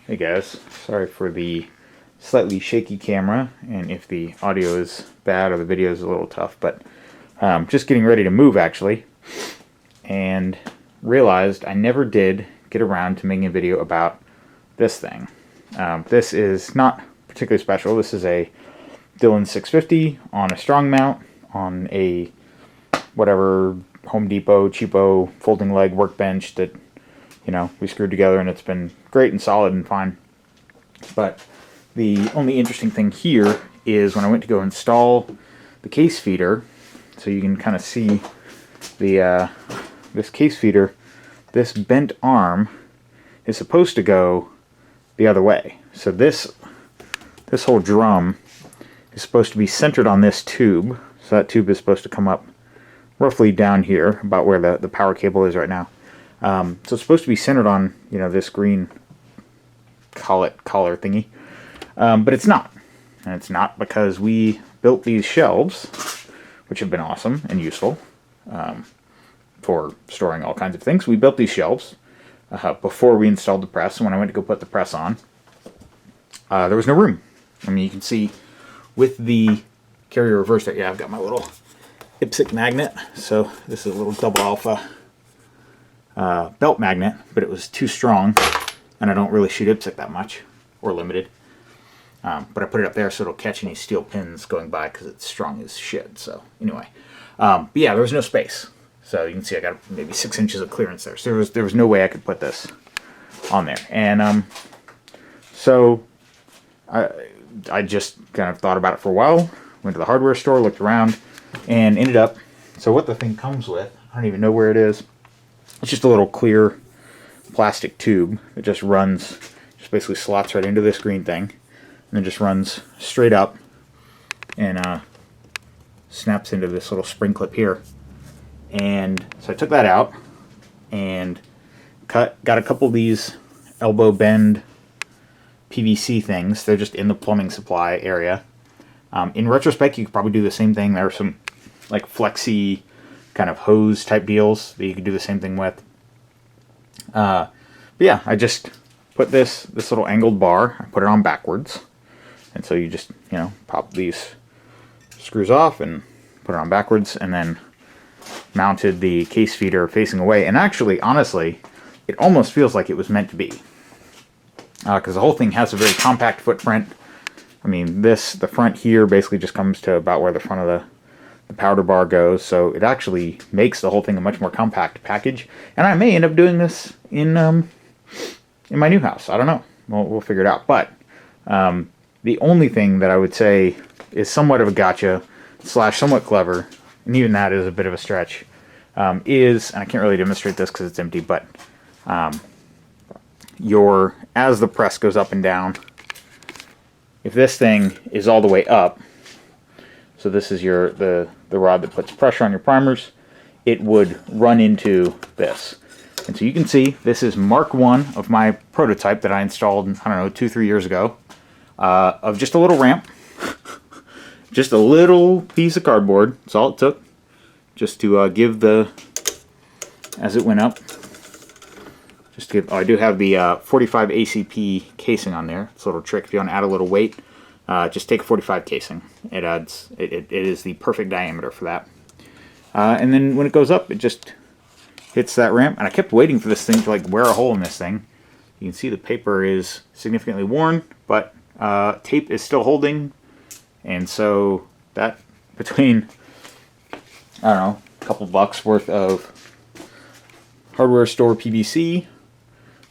Hey guys, sorry for the slightly shaky camera and if the audio is bad or the video is a little tough, but just getting ready to move actually, and realized I never did get around to making a video about this thing. This is not particularly special. This is a Dillon 650 on a strong mount on a whatever Home Depot cheapo folding leg workbench that we screwed together, and it's been great and solid and fine. But the only interesting thing here is when I went to go install the Casefeeder, so you can kind of see the this Casefeeder, this bent arm is supposed to go the other way. So this whole drum is supposed to be centered on this tube. So that tube is supposed to come up roughly down here, about where the power cable is right now. So it's supposed to be centered on, this green collar thingy, but it's not. And it's not because we built these shelves, which have been awesome and useful for storing all kinds of things. We built these shelves before we installed the press, and when I went to go put the press on, there was no room. I mean, you can see with the carrier reverse there, I've got my little IPSC magnet, so this is a little double alpha belt magnet, but it was too strong, and I don't really shoot IPSC that much, or limited. But I put it up there so it'll catch any steel pins going by because it's strong as shit. So anyway, but yeah, there was no space. So you can see I got maybe 6 inches of clearance there. So there was no way I could put this on there. And so I just kind of thought about it for a while. Went to the hardware store, looked around, and ended up. So what the thing comes with, I don't even know where it is. It's just a little clear plastic tube that just runs, just basically slots right into this green thing, and then just runs straight up and snaps into this little spring clip here. And so I took that out and got a couple of these elbow bend PVC things. They're just in the plumbing supply area. In retrospect, you could probably do the same thing. There are some like flexi kind of hose type deals that you could do the same thing with. But yeah, I just put this little angled bar, I put it on backwards, and so you just pop these screws off and put it on backwards, and then mounted the Casefeeder facing away. And actually, honestly, it almost feels like it was meant to be, because the whole thing has a very compact footprint. I mean, the front here basically just comes to about where the front of the powder bar goes, so it actually makes the whole thing a much more compact package. And I may end up doing this in my new house. I don't know. We'll figure it out. But the only thing that I would say is somewhat of a gotcha / somewhat clever, and even that is a bit of a stretch, is, and I can't really demonstrate this because it's empty, but as the press goes up and down, if this thing is all the way up, so this is the rod that puts pressure on your primers, it would run into this. And so you can see this is Mark 1 of my prototype that I installed, I don't know, 2-3 years ago, of just a little ramp. Just a little piece of cardboard. That's all it took. Just to give as it went up. I do have the 45 ACP casing on there. It's a little trick if you want to add a little weight. Just take a 45 casing. It is the perfect diameter for that. And then when it goes up, it just hits that ramp. And I kept waiting for this thing to wear a hole in this thing. You can see the paper is significantly worn, but tape is still holding. And so that, between, I don't know, a couple bucks worth of hardware store PVC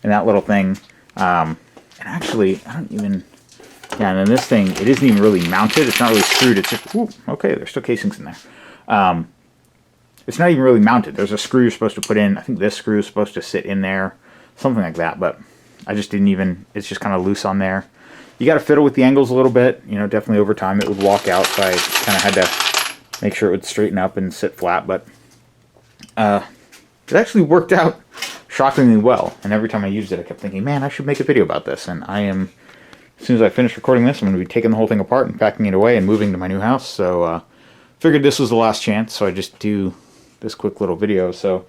and that little thing, and actually, I don't even... Yeah, and then this thing, it isn't even really mounted. It's not really screwed. It's just, okay, there's still casings in there. It's not even really mounted. There's a screw you're supposed to put in. I think this screw is supposed to sit in there, something like that. But I just didn't even, it's just kind of loose on there. You got to fiddle with the angles a little bit. Definitely over time it would walk out, so I kind of had to make sure it would straighten up and sit flat. But it actually worked out shockingly well. And every time I used it, I kept thinking, man, I should make a video about this. And as soon as I finish recording this, I'm going to be taking the whole thing apart and packing it away and moving to my new house. So figured this was the last chance, so I just do this quick little video. So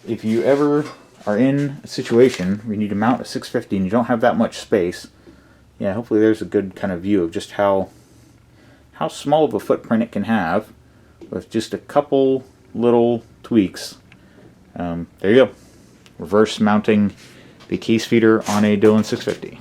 if you ever are in a situation where you need to mount a 650 and you don't have that much space, yeah, hopefully there's a good kind of view of just how small of a footprint it can have with just a couple little tweaks. There you go. Reverse mounting the Casefeeder on a Dillon 650.